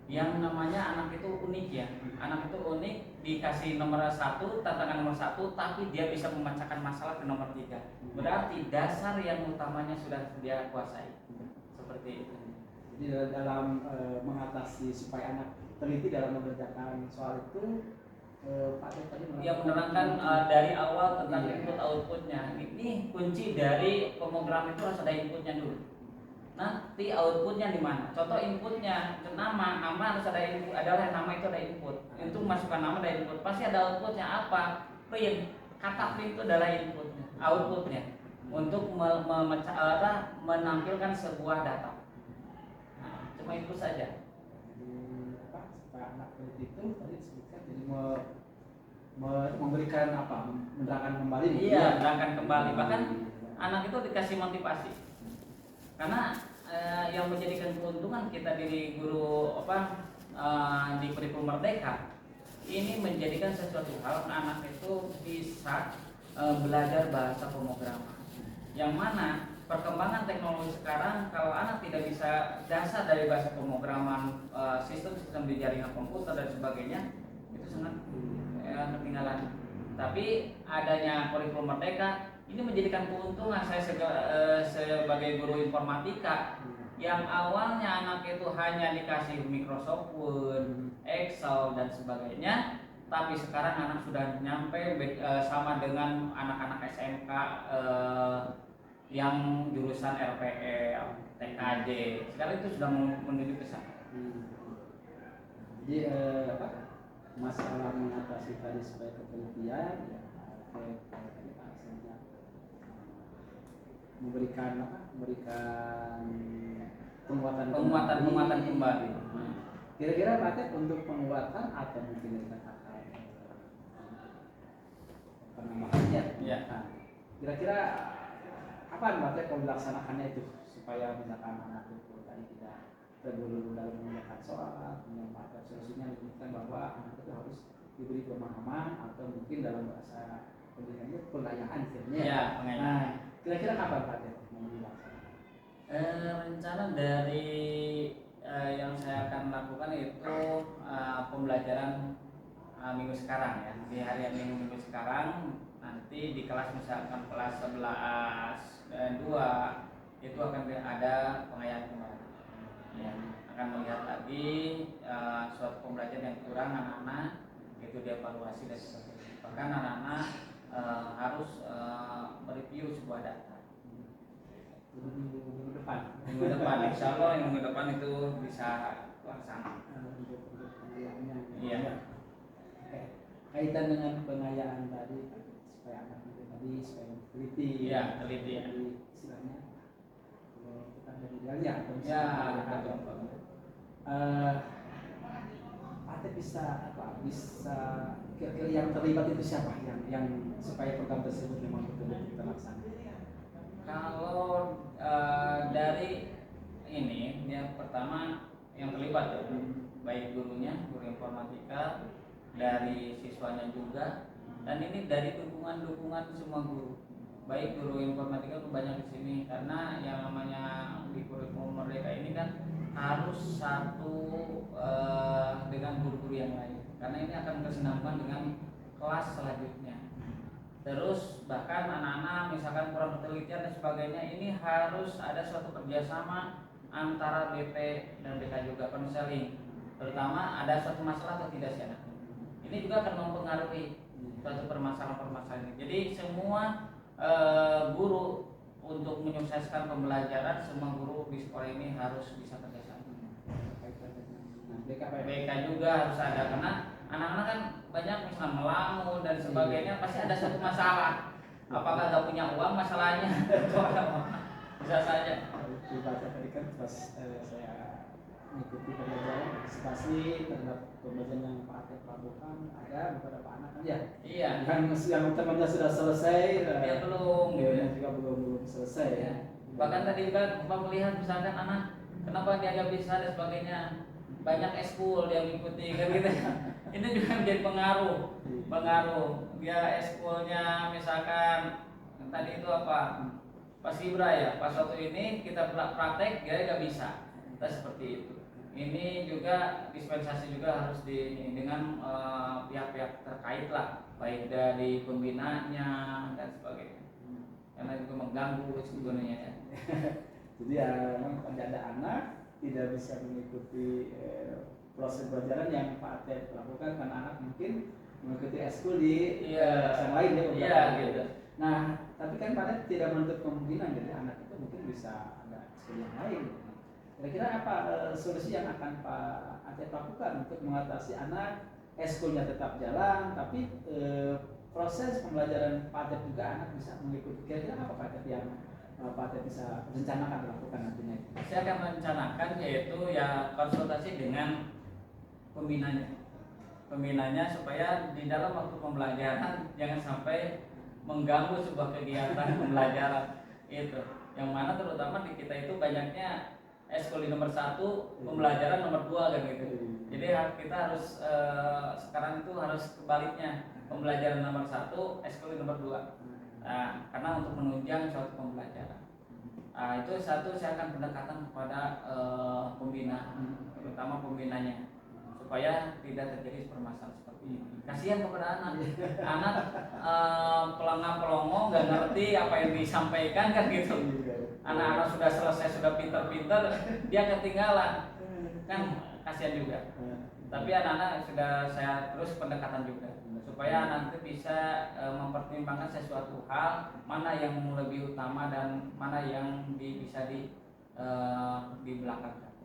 Yang namanya anak itu unik ya. Anak itu unik, dikasih nomor 1, tantangan nomor 1, tapi dia bisa memecahkan masalah ke nomor 3. Berarti dasar yang utamanya sudah dia kuasai. Seperti itu. Jadi dalam mengatasi supaya anak teliti dalam mengerjakan soal itu, Pak Dek tadi dia menerangkan dari awal tentang input outputnya. Ini kunci dari pemrogram itu harus ada inputnya dulu. Nanti outputnya di mana? Contoh inputnya nama harus ada input, adalah nama itu ada input. Itu masukkan nama ada input. Pasti ada outputnya apa? Print. Kata print itu adalah inputnya, outputnya untuk menampilkan sebuah data. Nah, cuma itu saja. Supaya anak teliti itu tadi disebutkan jadi memberikan menerangkan kembali. Iya, menerangkan kembali. Bahkan anak itu dikasih motivasi. Karena yang menjadikan keuntungan kita di guru di kurikulum Merdeka ini menjadikan sesuatu hal anak itu bisa belajar bahasa pemrograman. Yang mana perkembangan teknologi sekarang kalau anak tidak bisa dasar dari bahasa pemrograman, sistem di jaringan komputer dan sebagainya, itu sangat ketinggalan. Tapi adanya kurikulum Merdeka ini menjadikan keuntungan saya sebagai guru informatika yang awalnya anak itu hanya dikasih Microsoft Word, Excel dan sebagainya, tapi sekarang anak sudah nyampe sama dengan anak-anak SMK yang jurusan RPL, TKJ, sekarang itu sudah menuju ke sana. Jadi masalah mengatasi tadi supaya ketelitian ya tadi bahasanya memberikan penguatan kembali. Kira-kira Pak Tep untuk penguatan atau mungkin dikatakan penambahannya? Ya. Nah, kira-kira apa Pak Tep kalau dilaksanakannya itu supaya misalkan anak itu tadi tidak terburu-buru dalam mengerjakan soal, menyempatkan solusinya, menunjukkan bahwa anak itu harus diberi pemahaman atau mungkin dalam bahasa pendidikan itu pengayaan istilahnya. Ya, pengayaan. Nah, kira-kira kapan Pak Tep mau dilaksanakan? Rencana dari yang saya akan lakukan itu pembelajaran minggu sekarang ya, di hari minggu sekarang nanti di kelas misalkan kelas 11 dan 2 itu akan ada pengayaan kembali ya, akan melihat lagi suatu pembelajaran yang kurang anak-anak itu dievaluasi dan sebagainya, bahkan anak-anak harus mereview sebuah data Minggu depan. Insya Allah minggu depan itu bisa laksana. Iya. Oke. Kaitan dengan pengayaan tadi supaya anak itu tadi supaya teliti. Iya, teliti ya. Jadi istilahnya kalau kita dari ya atau Ya, Ate bisa kira-kira yang terlibat itu siapa yang supaya program tersebut memang betul-betul terlaksana? Kalau dari ini yang pertama yang terlibat ya, baik gurunya, guru informatika, dari siswanya juga, dan ini dari dukungan semua guru, baik guru informatika itu banyak di sini karena yang namanya di kurikulum mereka ini kan harus satu dengan guru-guru yang lain, karena ini akan kesinambungan dengan kelas selanjutnya. Terus bahkan anak-anak misalkan kurang penelitian dan sebagainya, ini harus ada suatu kerjasama antara BP dan BK juga, konseling. Terutama ada suatu masalah atau tidak sih anak. Ini juga akan mempengaruhi suatu permasalahan ini. Jadi semua guru untuk menyukseskan pembelajaran, semua guru di sekolah ini harus bisa kerjasama. BK juga harus ada karena anak-anak kan banyak misalnya melamun dan sebagainya, pasti ada satu masalah. Apakah nggak punya uang masalahnya? Bisa saja. Dibaca tadi kan pas saya mengikuti pembelajaran partisipasi terhadap pembelajaran yang Pak Ate lakukan, ada beberapa anak kan ya. Iya. Yang temannya sudah selesai, Dia belum. dia juga belum selesai ya. Bahkan tadi juga Bapak melihat misalkan anak kenapa dia nggak bisa dan sebagainya, banyak eskul dia mengikuti kan gitu. Ini juga menjadi pengaruh dia eskulnya misalkan tadi itu apa pas Ibra ya, pas waktu ini kita praktek dia nggak bisa, kita seperti itu. Ini juga dispensasi juga harus dengan pihak-pihak terkait lah, baik dari pembinanya dan sebagainya, karena itu mengganggu sebenarnya ya. Jadi ya memang ada anak tidak bisa mengikuti proses pelajaran yang Pak Ate lakukan karena anak mungkin mengikuti eskul di yang lain ya. Iya gitu. Nah, tapi kan Pak Ate tidak menutup kemungkinan jadi anak itu mungkin bisa ada eskul yang lain. Kira-kira apa solusi yang akan Pak Ate lakukan untuk mengatasi anak eskulnya tetap jalan, tapi proses pembelajaran Pak Ate juga anak bisa mengikuti. Kira-kira apa Pak Ate yang Pak Ate bisa rencanakan melakukan nantinya? Saya akan merencanakan yaitu ya konsultasi dengan pembinanya supaya di dalam waktu pembelajaran jangan sampai mengganggu sebuah kegiatan pembelajaran itu. Yang mana terutama di kita itu banyaknya eskul di nomor 1, pembelajaran nomor 2 kan gitu. Jadi kita harus sekarang itu harus kebaliknya, pembelajaran nomor 1, eskul di nomor 2. Nah, karena untuk menunjang suatu pembelajaran. Nah, itu satu saya akan pendekatan kepada pembina, terutama pembinanya, supaya tidak terjadi permasalahan seperti ini. Kasihan kepada anak, pelongo nggak ngerti apa yang disampaikan kan gitu. Anak-anak sudah selesai, sudah pintar-pintar, dia ketinggalan, kan kasihan juga. Tapi anak-anak sudah saya terus pendekatan juga supaya anak itu bisa mempertimbangkan sesuatu hal mana yang lebih utama dan mana yang bisa dibelakangkan.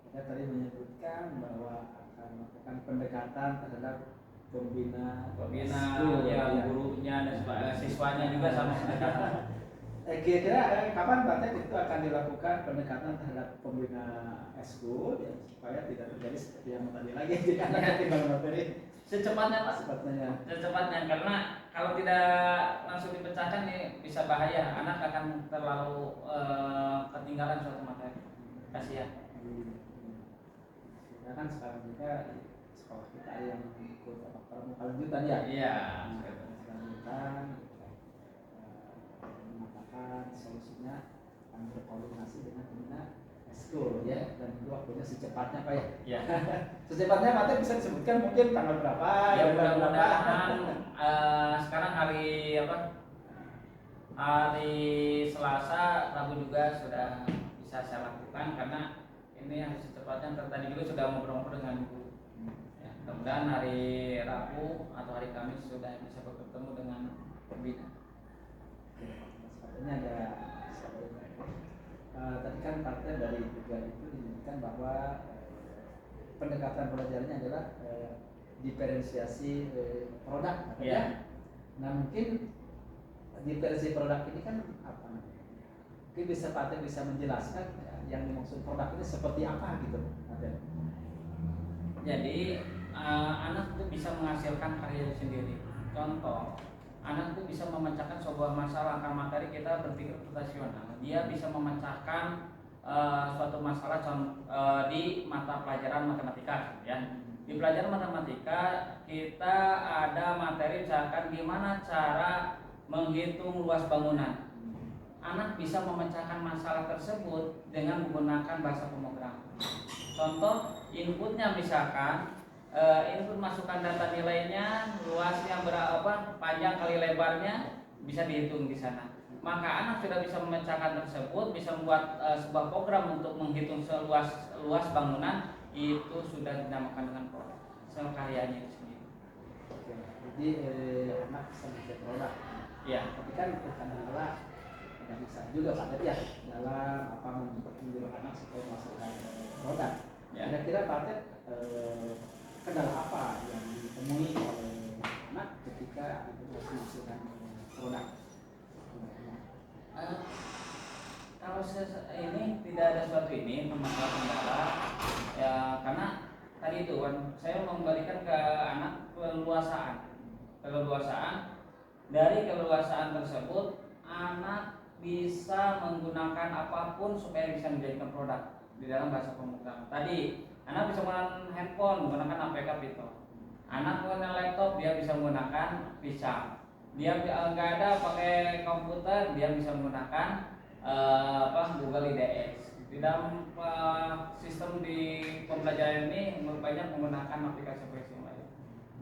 Kita tadi menyebutkan bahwa akan melakukan pendekatan terhadap pembina school, ya gurunya dan siswanya juga sama pendekatan. Kira-kira kapan Pak Tek itu akan dilakukan pendekatan terhadap pembina school ya, supaya tidak terjadi seperti yang tadi lagi jika anak ketinggalan materi? Secepatnya Pak. Secepatnya. Karena kalau tidak langsung dipecahkan nih bisa bahaya, anak akan terlalu ketinggalan suatu materi. Kasihan. Karena kan sekarang juga di sekolah kita ada yang ikut pramuka lanjutan ya. Iya. Lanjutan mengatakan solusinya akan berkoordinasi dengan pembina school ya, dan itu waktunya secepatnya Pak ya. Iya. Secepatnya Pak Tek bisa disebutkan mungkin tanggal berapa? Ya mudah-mudahan sekarang hari apa? Hari Selasa, Rabu juga sudah bisa saya lakukan karena ini harus secepatnya. Tadi juga sudah ngobrol-ngobrol dengan guru. Ya, mudah-mudahan hari Rabu atau hari Kamis sudah bisa bertemu dengan pembina. Sepertinya ada tadi kan partai dari tiga itu dinyatakan bahwa pendekatan pelajarannya adalah diferensiasi produk, Ya. Nah mungkin diferensiasi produk ini kan apa? Mungkin bisa Pak Tek bisa menjelaskan yang dimaksud produk ini seperti apa gitu, Pak Tek. Jadi anak itu bisa menghasilkan karya sendiri. Contoh, anak itu bisa memecahkan sebuah masalah. Karena materi kita berpikir situasional. Dia bisa memecahkan suatu masalah di mata pelajaran matematika, ya. Di pelajaran matematika kita ada materi misalkan gimana cara menghitung luas bangunan. Anak bisa memecahkan masalah tersebut dengan menggunakan bahasa pemrograman. Contoh inputnya misalkan input masukkan data nilainya, luasnya berapa, panjang kali lebarnya bisa dihitung di sana. Maka anak sudah bisa memecahkan tersebut, bisa membuat sebuah program untuk menghitung luas bangunan, itu sudah dinamakan dengan produk. Sel karyanya itu sendiri. Oke. Jadi anak bisa membuat produk. Ya. Tapi kan kadang-kadang tidak bisa juga Pak Tek ya dalam apa menyuruh anak supaya menghasilkan produk. Ya. Kira-kira Pak Tek kendala apa yang ditemui oleh anak ketika itu menghasilkan produk? Kalau ini tidak ada suatu ini masalah kendala ya, karena tadi itu kan saya memberikan ke anak keleluasaan. Dari keleluasaan tersebut anak bisa menggunakan apapun supaya bisa menjadikan produk di dalam bahasa pemrograman. Tadi anak bisa menggunakan handphone, menggunakan APK Python. Anak menggunakan laptop, dia bisa menggunakan pisang. Dia nggak ada pakai komputer, dia bisa menggunakan Google IDS. Di dalam sistem di pembelajaran ini banyak menggunakan aplikasi-aplikasi lain.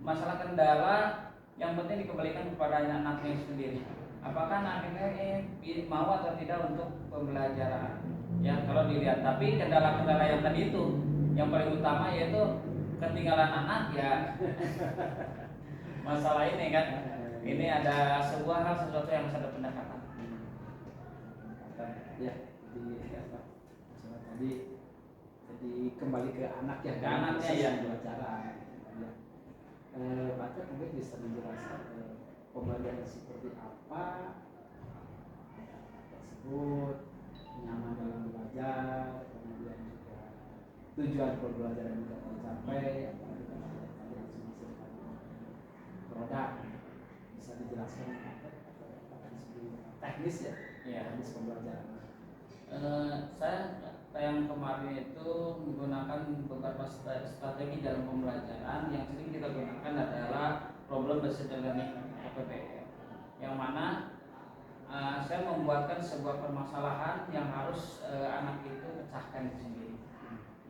Masalah kendala yang penting dikembalikan kepada anaknya sendiri. Apakah anaknya mau atau tidak untuk pembelajaran? Ya kalau dilihat. Tapi kendala-kendala yang tadi itu yang paling utama yaitu ketinggalan anak ya. Masalah ini kan. Ini ada sebuah hal sesuatu yang harus ada pendekatan. Ya, jadi apa? Masalah tadi jadi kembali ke anak ya. Ke anaknya ya. Pembelajaran. Ya. Pak Tek mungkin bisa menjelaskan pembelajaran seperti apa tersebut, nyaman dalam belajar, kemudian juga tujuan pembelajaran juga tercapai, apalagi kalau tadi harus menghasilkan produk. Bisa dijelaskan teknis ya, teknis pembelajaran. Saya yang kemarin itu menggunakan beberapa strategi dalam pembelajaran. Yang sering kita gunakan adalah problem based learning atau PBL, yang mana saya membuatkan sebuah permasalahan yang harus anak itu pecahkan sendiri,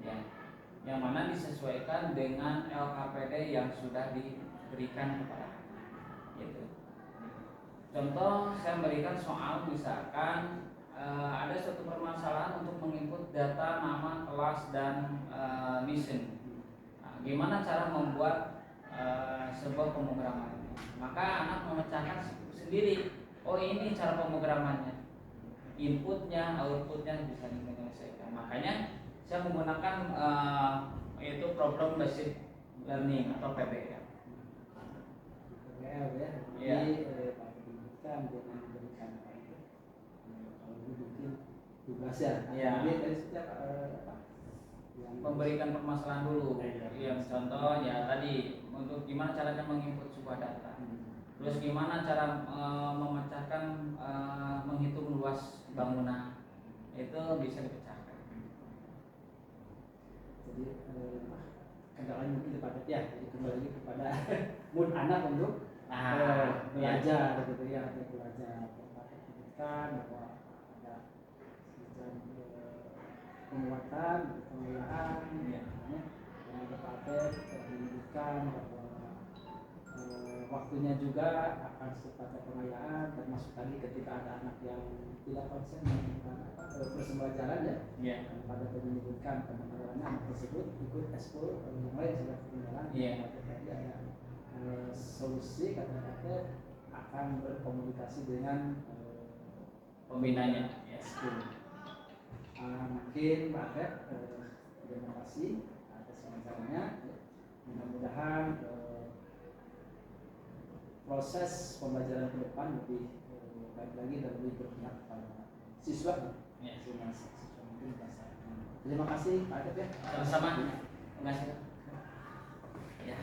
ya, yang mana disesuaikan dengan LKPD yang sudah diberikan kepada anak. Gitu. Contoh saya memberikan soal misalkan ada suatu permasalahan untuk menginput data nama, kelas dan mission. Nah, gimana cara membuat sebuah pemrograman. Maka anak memecahkan sendiri. Oh ini cara pemrogramannya, inputnya, outputnya bisa diselesaikan. Makanya saya menggunakan yaitu problem based learning atau PBL. PBL ya. Iya. Jadi Pak pendidikan dia memberikan apa itu? Kalau ini bikin tugas ya. Iya. Jadi dari setiap apa? Yang Memberikan permasalahan dulu. Iya. Yang contoh ya tadi untuk gimana caranya menginput sebuah data. Terus gimana cara memecahkan menghitung luas bangunan itu bisa dipecahkan. Jadi kendalanya mungkin Pak ya. Jadi kembali lagi kepada mood anak untuk belajar gitu ya, ada belajar pendidikan bahwa ada semacam penguatan, pengelolaan, Iya. dan ada praktek pendidikan bahwa waktunya juga akan sifatnya pengayaan, termasuk tadi ketika ada anak yang tidak konsen dengan pembelajaran ya, Iya. pada pendidikan pengenalannya anak tersebut ikut ekskul yang lain sudah ketinggalan. Iya. Tadi ada solusi kata-kata akan berkomunikasi dengan Pembinanya. Ya. ekskul. Mungkin Pak Atep, terima kasih atas wawancaranya. Mudah-mudahan proses pembelajaran ke depan lebih baik lagi dan lebih berpihak pada siswa. Ya. Siswa mungkin merasa. Terima kasih Pak Atep ya. Sama-sama. Terima kasih. Ya.